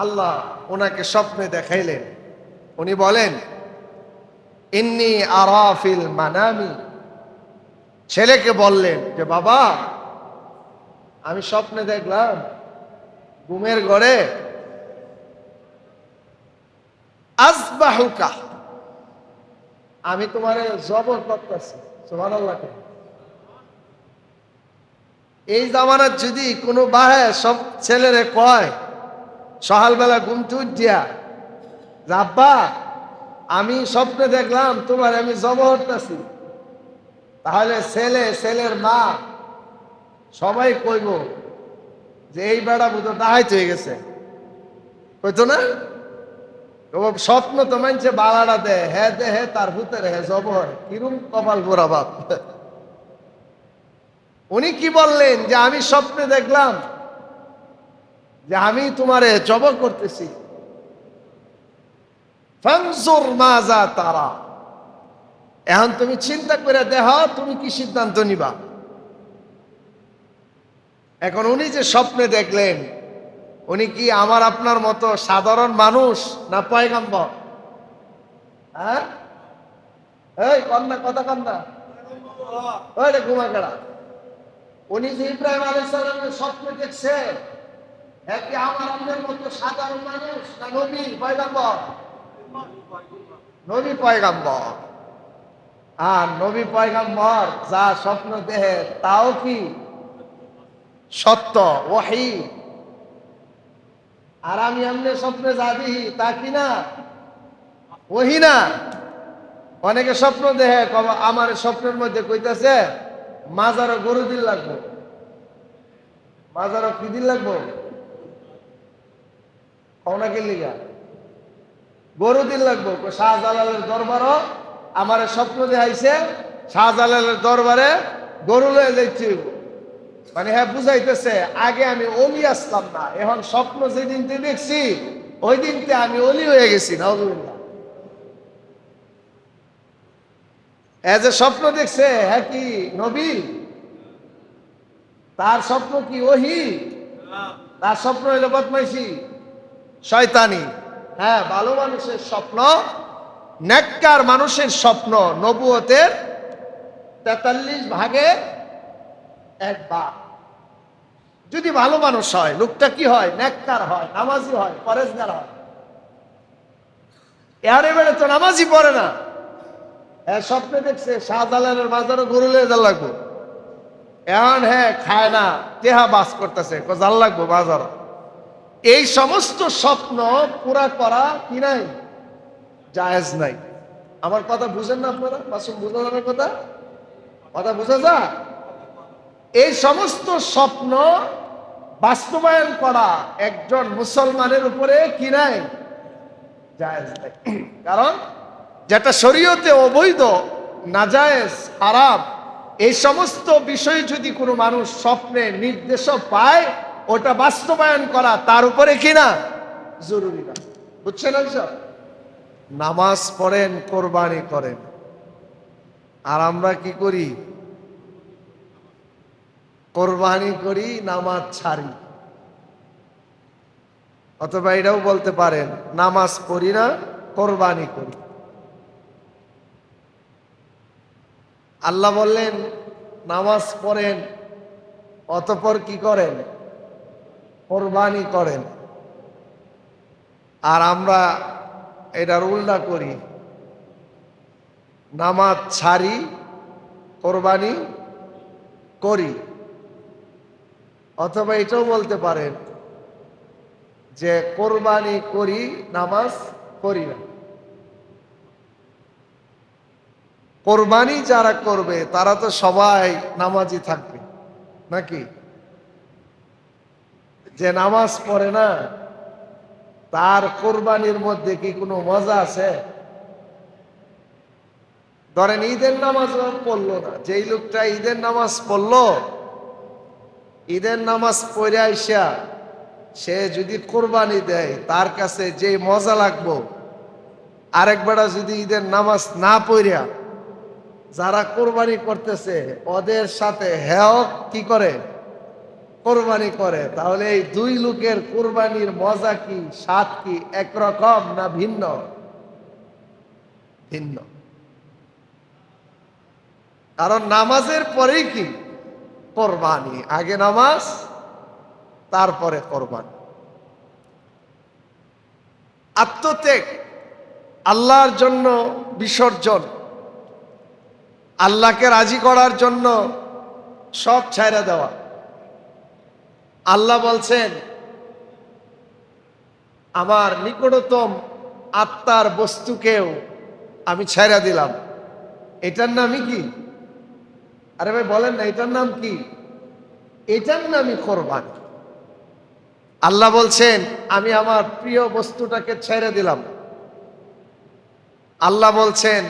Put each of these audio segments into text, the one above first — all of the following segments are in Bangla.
আল্লাহ ওনাকে স্বপ্নে দেখাইলেন। উনি বলেন, ইন্নী আরা ফিল মানামি। ছেলেকে বললেন যে বাবা, আমি স্বপ্নে দেখলাম ঘুমের ঘরে আযবাহুকা, আমি তোমারে জবর করতেছি। সুবহানাল্লাহ। এই জামানার যদি কোনো বাহে সব ছেলেরে কয় সকালবেলা ঘুম থেকে উঠিয়া, আব্বা আমি স্বপ্নে দেখলাম তোমার আমি জব করতেছি, তাহলে ছেলে ছেলের মা সবাই কইব যে এই বেড়া বুধ ডাহাইত হয়ে গেছে। কইতো না? স্বপ্ন তো মানছে বালাটা দে হ্যাঁ দে হ্যাঁ তার ভূতের হ্যাঁ জবর কিরম কপাল পোড়া বাপ। উনি কি বললেন যে আমি স্বপ্নে দেখলাম যে আমি তোমারে জবর করতেছি। ফানজুর মাজা তারা, এখন তুমি চিন্তা করে দেখো তুমি কি সিদ্ধান্ত নিবা। এখন উনি যে স্বপ্নে দেখলেন, উনি কি আমার আপনার মতো সাধারণ মানুষ না পয়গম্বর? হ্যাঁ, এই কন্যা কথা কন্যা ওই রে ঘুমা কেড়া। উনি যে ইব্রাহিম আলাইহিস সালামের স্বপ্ন দেখছে, হ্যাঁ কি আমার আপনার মতো সাধারণ মানুষ না নবী পয়গম্বর? নবী পয়গম্বর। আর নবী পয়গম্বর যা স্বপ্ন দেখে তাও কি সত্য ওহী। আর আমি আমনে স্বপ্নে যা দেখি তা কি না ওহী না। অনেকে স্বপ্ন দেখে আমার স্বপ্নের মধ্যে কইতাছে মাজারও গরু দিন লাগবো, মাজারও কি দিন লাগবো কওনাকে লিগা গরু দিন লাগবো। শাহজালালের দরবারও আমার স্বপ্ন দেখাইছে শাহজালালের দরবারে গরু লয়ে যাইছি। মানে হ্যাঁ বুঝাইতেছে আগে আমি অলি আসলাম না, এখন স্বপ্ন যেদিন দেখছি ওই দিনতে আমি অলি হয়ে গেছি। নাউজুবিল্লাহ। হ্যাঁ যে স্বপ্ন দেখছে হ্যাঁ কি নবী, তার স্বপ্ন কি ওহী? তার স্বপ্ন হইল বদমাইশি শয়তানি। হ্যাঁ, ভালো মানুষের স্বপ্ন, নেককার মানুষের স্বপ্ন নবুয়তের ৪৩ ভাগে ১ ভাগ। যদি ভালো মানুষ হয়, লোকটা কি হয়? নেককার হয়, নামাজি হয়, পরেজগার হয়। এবারে বেড়ে তো নামাজি পড়ে না, হ্যাঁ স্বপ্নে দেখছে শাহজালালের মাজারও গরু লয়ে যাওয়া লাগবো। এখন হ্যাঁ খায় না, টেহা বাস করতেছে, জাল লাগবো বাজার। এই সমস্ত স্বপ্ন পুরা করা কি নাই? জায়েজ নাই। আমার কথা বুঝেন না আপনারা? মাসুম বুঝা যাবে কথা? কথা বুঝা যা? এই সমস্ত স্বপ্ন বাস্তবায়ন করা একজন মুসলমানের উপরে কি নাই? জায়েজ নাই। কারণ যেটা শরীয়তে অবৈধ, নাজায়েজ, হারাম, এই সমস্ত বিষয় যদি কোনো মানুষ স্বপ্নে নির্দেশ পায়, ওটা বাস্তবায়ন করা তার উপরে কিনা জরুরি না। বুঝছেন? সব নামাজ পড়েন, কোরবানি করেন, আর আমরা কি করি? কোরবানি করি, নামাজ ছাড়ি। অথবা এটাও বলতে পারেন নামাজ পড়ি না, কোরবানি করি। আল্লাহ বললেন নামাজ পড়েন, অতঃপর কি করেন? কোরবানি করেন। আর আমরা এটার উল্টা করি, নামাজ ছাড়ি, কোরবানি করি। অথবা এটাও বলতে পারেন যে কোরবানি করি, নামাজ করি না। কোরবানি যারা করবে তারা তো সবাই নামাজি থাকবে নাকি? যে নামাজ পড়ে না তার কোরবানির মধ্যে কি কোনো মজা আছে? ধরেন ঈদের নামাজ পড়লো না, যেই লোকটা ঈদের নামাজ পড়লো, ঈদের নামাজ পড়ে আইসা সে যদি কোরবানি দেয় তার কাছে যে মজা লাগবো, আরেকবেলা যদি ঈদের নামাজ না পড়িয়া যারা কোরবানি করতেছে ওদের সাথে হেও কি করে? কোরবানি করে, তাহলে এই দুই লোকের কোরবানির মজা কি, স্বাদ কি একরকম না ভিন্ন? ভিন্ন। কারণ নামাজের পরেই কি কোরবানি, আগে নামাজ তারপরে কোরবানি। আত্মত্যাগ, আল্লাহর জন্য বিসর্জন, আল্লাহকে রাজি করার জন্য সব ছাইড়া দেওয়া। আল্লাহ বলছেন, আমার নিকটতম আত্মার বস্তুকেও আমি ছাইড়া দিলাম। এটার নামই কি? আরে ভাই বলেন না, এটার নাম কি? এটার নামই কোরবানি। আল্লাহ বলছেন, আমি আমার প্রিয় বস্তুটাকে ছেড়ে দিলাম। আল্লাহ বলছেন,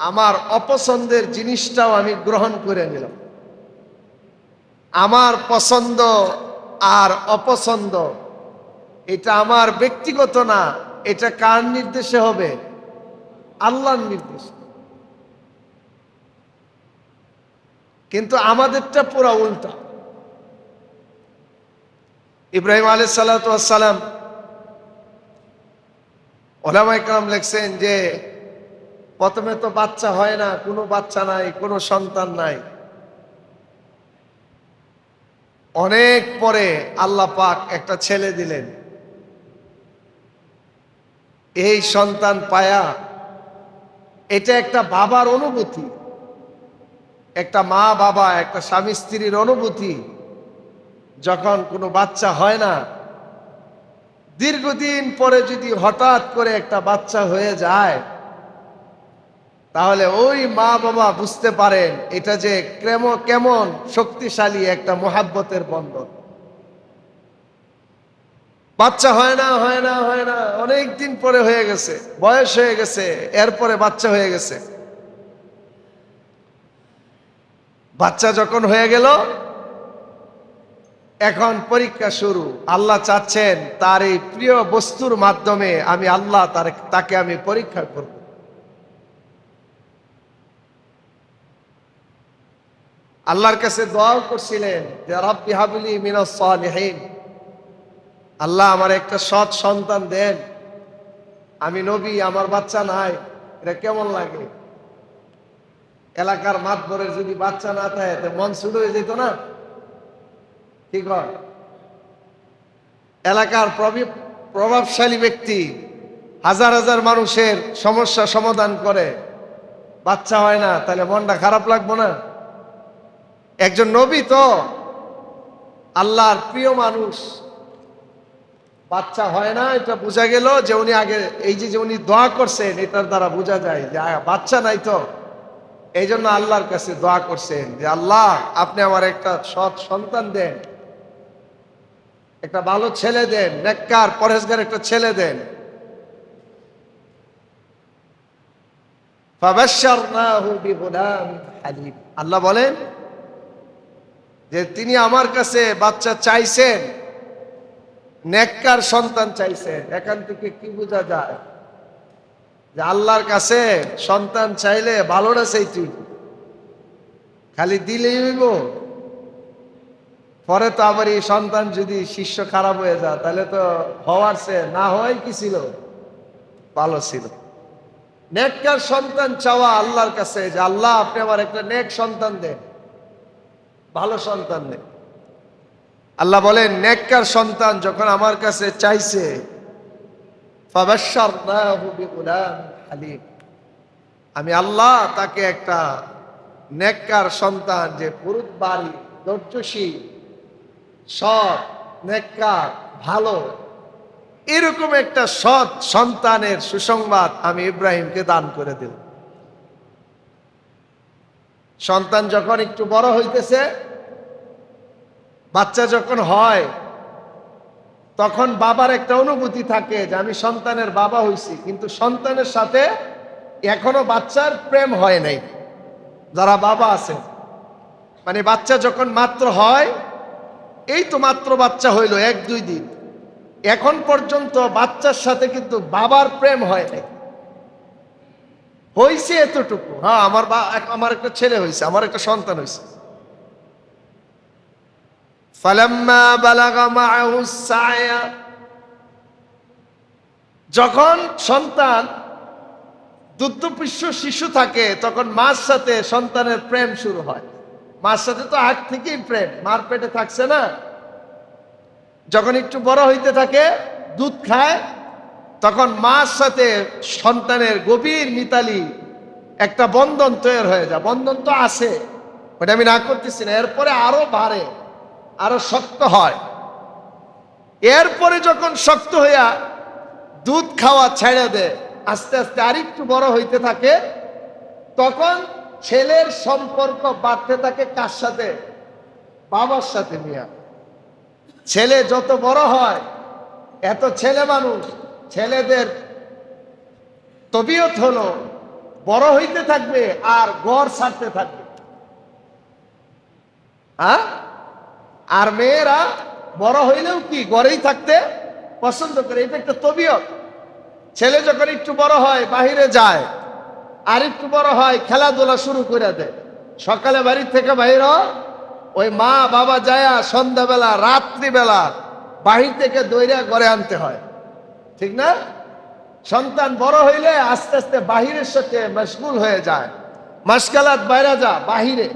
আমার অপছন্দের জিনিসটাও আমি গ্রহণ করে নিলাম। আমার পছন্দ আর অপছন্দ এটা আমার ব্যক্তিগত না, এটা কার নির্দেশে হবে? আল্লাহর নির্দেশ। কিন্তু আমাদেরটা পুরা উল্টা। ইব্রাহিম আলাইহিস সালাতু ওয়াস সালাম, ওলামায়ে কেরাম লিখছেন যে প্রথমে তো বাচ্চা হয় না, কোনো বাচ্চা নাই, কোনো সন্তান নাই। অনেক পরে আল্লাহ পাক একটা ছেলে দিলেন। এই সন্তান পায়া এটা একটা বাবার অনুভূতি, একটা মা বাবা, একটা স্বামী স্ত্রীর অনুভূতি। যখন কোনো বাচ্চা হয় না, দীর্ঘদিন পরে যদি হঠাৎ করে একটা বাচ্চা হয়ে যায়, তাহলে ওই মা বাবা বুঝতে পারেন এটা যে কেমন শক্তিশালী একটা মোহাব্বতের বন্ধন। বাচ্চা হয় না, অনেক দিন পরে হয়ে গেছে, বয়স হয়ে গেছে, এরপরে বাচ্চা হয়ে গেছে। বাচ্চা যখন হয়ে গেল, এখন পরীক্ষা শুরু। আল্লাহ চাচ্ছেন তার এই প্রিয় বস্তুর মাধ্যমে আমি আল্লাহ তাকে আমি পরীক্ষা করব। আল্লাহর কাছে দোয়া করছিলেন যে রাব্বি হাবলি মিনাস সালিহিন, আল্লাহ আমার একটা সৎ সন্তান দেন। আমি নবী, আমার বাচ্চা নাই, এটা কেমন লাগে? এলাকার মাতবরের যদি বাচ্চা না থাকে তো মন ছুট হয়ে যেত না? ঠিক হয়। এলাকার প্রভাবশালী ব্যক্তি হাজার হাজার মানুষের সমস্যা সমাধান করে, বাচ্চা হয় না, তাহলে মনটা খারাপ লাগবো না? একজন নবী তো আল্লাহর প্রিয় মানুষ, বাচ্চা হয় না, এটা বোঝা গেল যে উনি আগে এই যে উনি দোয়া করছেন, এটার দ্বারা বোঝা যায় যে বাচ্চা নাই। তো এই জন্য আল্লাহর কাছে দোয়া করছেন যে আল্লাহ আপনি আমার একটা সৎ সন্তান দেন, একটা ভালো ছেলে দেন, নেককার পরহেজগার একটা ছেলে দেন। ফাবাশশারনাহু বিগুলাম হালিম। আল্লাহ বলেন যে তিনি আমার কাছে বাচ্চা চাইছেন, নেককার সন্তান চাইছেন। এখান থেকে কি বোঝা যায়? যে আল্লাহর কাছে সন্তান চাইলে ভালোটা চাইছি, খালি দিলেই হইব? পরে তো আবার এই সন্তান যদি শিষ্য খারাপ হয়ে যায়, তাহলে তো হওয়ার চেয়ে না হওয়াই কি ছিল? ভালো ছিল। নেককার সন্তান চাওয়া আল্লাহর কাছে যে আল্লাহ আপনি আমার একটা নেক সন্তান দেন, ভালো সন্তান দেন। আল্লাহ বলেন নেককার সন্তান যখন আমার কাছে চাইছে, ফাবাশশারনাহু বিগুলাম হালিম, আমি আল্লাহ তাকে একটা নেককার সন্তান, যে পুরুতবাড়ি, ধৈর্যশীল, সৎ, নেককার, ভালো, এরকম একটা সৎ সন্তানের সুসংবাদ আমি ইব্রাহিমকে দান করে দিলাম। সন্তান যখন একটু বড় হইতেছে, বাচ্চা যখন হয়, তখন বাবার একটা অনুভূতি থাকে যে আমি সন্তানের বাবা হইছি, কিন্তু সন্তানের সাথে এখনো বাচ্চার প্রেম হয় নাই। যারা বাবা আছেন, মানে বাচ্চা যখন মাত্র হয়, এই তো মাত্র বাচ্চা হইল 1-2 দিন, এখন পর্যন্ত বাচ্চার সাথে কিন্তু বাবার প্রেম হয় নাই। হইছে এতটুকু, হ্যাঁ আমার একটা ছেলে হয়েছে, আমার একটা সন্তান হয়েছে। ফালাম্মা বালাগা মাআহু সায়া, যখন সন্তান দুগ্ধপুষ্য শিশু থাকে তখন মার সাথে সন্তানের প্রেম শুরু হয়। মার সাথে তো আগ থেকেই প্রেম, মার পেটে থাকছে না। যখন একটু বড় হইতে থাকে, দুধ খায়, তখন মার সাথে সন্তানের গভীর মিতালি একটা বন্ধন তৈরি হয়ে যায়। বন্ধন তো আছে, ওটা আমি না করতেছি না। এরপরে আরো বাড়ে, আরো শক্ত হয়। এরপরে যখন শক্ত হইয়া দুধ খাওয়া ছেড়ে দেয়, আস্তে আস্তে আরেকটু বড় হইতে থাকে, তখন ছেলের সম্পর্ক বাড়তে থাকে কার সাথে? বাবার সাথে। মিয়া, ছেলে যত বড় হয়, এত ছেলে মানুষ, ছেলেদের তবিয়ত হলো বড় হইতে থাকবে আর ঘর ছাড়তে থাকবে। আর মেয়েরা বড় হইলেও কি ঘরেই থাকতে পছন্দ করে, এটা একটা তবিয়ত। ছেলে যখন একটু বড় হয় বাহিরে যায়, আর একটু বড় হয় খেলাধুলা শুরু করে দেয়। সকালে বাড়ি থেকে বাইর, ওই মা বাবা যায়া সন্ধ্যাবেলা রাত্রিবেলা বাহির থেকে দইরা ঘরে আনতে হয়, ঠিক না? সন্তান বড় হইলে আস্তে আস্তে বাহিরের সাথে মশগুল হয়ে যায়, মাসকালাত বাইরা যা বাহিরে।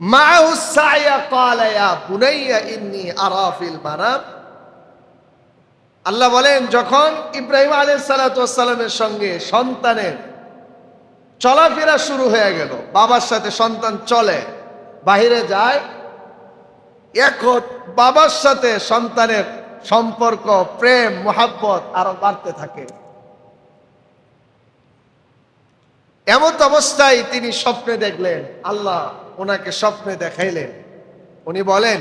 মাআহু সায়া ক্বালা ইয়া বুনাইয়া ইন্নী আরা ফিল মানাম। আল্লাহ বলেন, যখন ইব্রাহিম আলাইহিস সালাতু ওয়াস সালামের সঙ্গে সন্তানের চলাফেরা শুরু হয়ে গেল, বাবার সাথে সন্তান চলে, বাহিরে যায়, এখন বাবার সাথে সন্তানের সম্পর্ক, প্রেম, মোহাব্বত আরো বাড়তে থাকে। এমন অবস্থায় তিনি স্বপ্নে দেখলেন, আল্লাহ ওনাকে স্বপ্নে দেখাইলেন। উনি বলেন,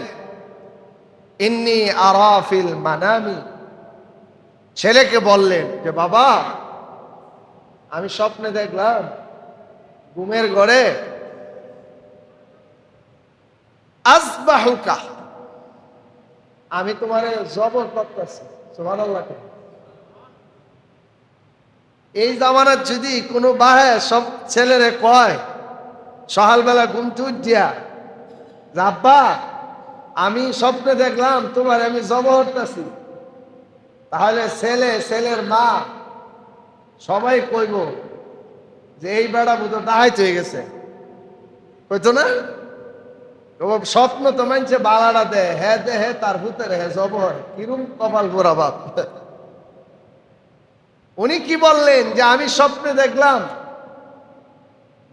ইন্নী আরা ফিল মানামি। ছেলেকে বললেন যে, বাবা আমি স্বপ্নে দেখলাম ঘুমের ঘরে আযবাহুকা, আমি তোমারে জবর করতেছি। সুবহানাল্লাহ। এই জামানার যদি কোনো বাহে সব ছেলেরে কয় সকালবেলা ঘুম থেকে উঠিয়া, আব্বা আমি স্বপ্নে দেখলাম তোমার আমি জবর করতেছি, তাহলে ছেলে, ছেলের মা সবাই কইব যে এই বেড়া বুঝো ডাহাইতে হয়ে গেছে, কইতো না? স্বপ্ন তো মানছে বালাটা দে, হ্যাঁ দে, হ্যাঁ তার ভূতের হ্যাঁ জবর, কিরম কপাল পোড়া বাপ। উনি কি বললেন যে আমি স্বপ্নে দেখলাম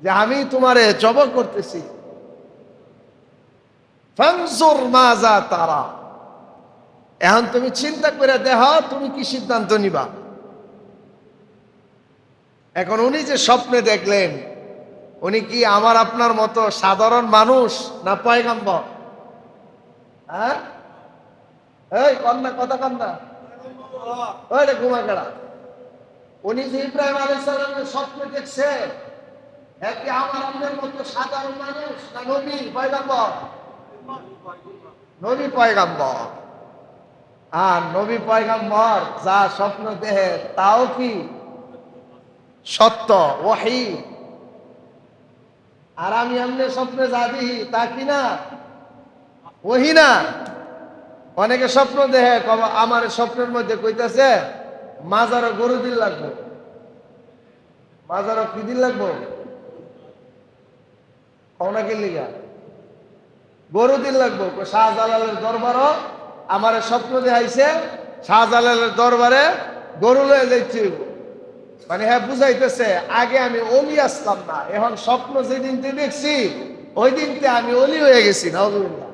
যে আমি তোমারে জবর করতেছি। ফানজুর মাজা তারা, এখন তুমি চিন্তা করে দেখো তুমি কি সিদ্ধান্ত নিবা। এখন উনি যে স্বপ্নে দেখলেন, উনি কি আমার আপনার মতো সাধারণ মানুষ না পয়গম্বর? হ্যাঁ, এই কন্যা কথা কন্যা, ওই রে ঘুমা কেডা। উনি যে ইব্রাহিম আলাইহিস সালামের স্বপ্নে দেখছে, হ্যাঁ কি আমার আপনার মতো সাধারণ মানুষ না নবী পয়গম্বর? নবী পয়গম্বর। আর নবী পয়গম্বর যা স্বপ্ন দেখে তাও কি সত্য, ওহী। আর আমি আমনে স্বপ্নে যা দেখি তা কি না ওহী না। অনেকে স্বপ্ন দেখে, আমার স্বপ্নের মধ্যে কইতাছে মাজারও গরু দিন লাগবো, মাজারও কি দিন লাগবো, কওনাকে লিগা গরু দিন লাগবো। শাহজালালের দরবারও আমার স্বপ্ন দেখাইছে, শাহজালালের দরবারে গরু লয়ে যাইছি। মানে হ্যাঁ বুঝাইতেছে আগে আমি অলি আসলাম না, এখন স্বপ্ন যেদিন দেখছি ওই দিনতে আমি অলি হয়ে গেছি। নাউজুবিল্লাহ।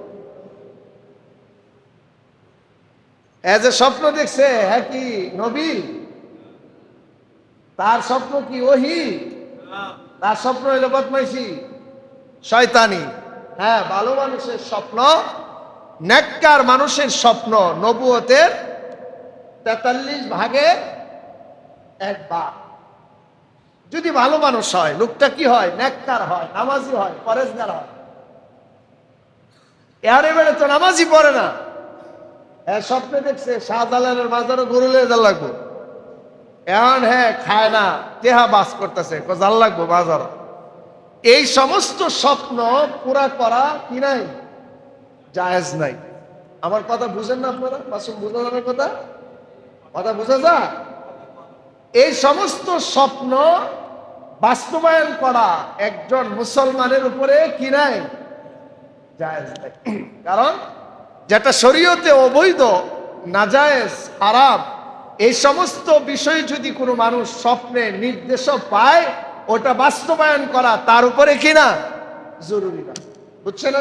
যে স্বপ্ন দেখছে হ্যাঁ কি নবী, তার স্বপ্ন কি ওহী? তার স্বপ্ন হইল বদমাইশি, শয়তানি। হ্যাঁ, ভালো মানুষের স্বপ্ন, নেককার মানুষের স্বপ্ন নবুয়তের 43 ভাগে 1 ভাগ। যদি ভালো মানুষ হয়, লোকটা কি হয়? নেককার হয়, নামাজি হয়, পরেজগার হয়। এবারে বেড়ে তো নামাজি পড়ে না, হ্যাঁ স্বপ্নে দেখছে শাহজালালের মাজারও গরু লয়ে যাওয়া লাগবো, এখন হ্যাঁ খায় না, টেহা বাস করতেছে, জাল লাগবো বাজার। এই সমস্ত স্বপ্ন পুরা করা কি নাই, জায়েজ নাই। আমার কথা বুঝেন না আপনারা? মাসুম, বুঝা যাবে কথা? কথা বুঝা যা? এই সমস্ত স্বপ্ন বাস্তবায়ন করা একজন মুসলমানের উপরে কি নাই, জায়েজ নাই। কারণ যেটা শরীয়তে অবৈধ, নাজায়েজ, হারাম, এই সমস্ত বিষয় যদি কোনো মানুষ স্বপ্নে নির্দেশ পায়, ওটা বাস্তবায়ন করা তার উপরে কিনা জরুরি না। বুঝছেন?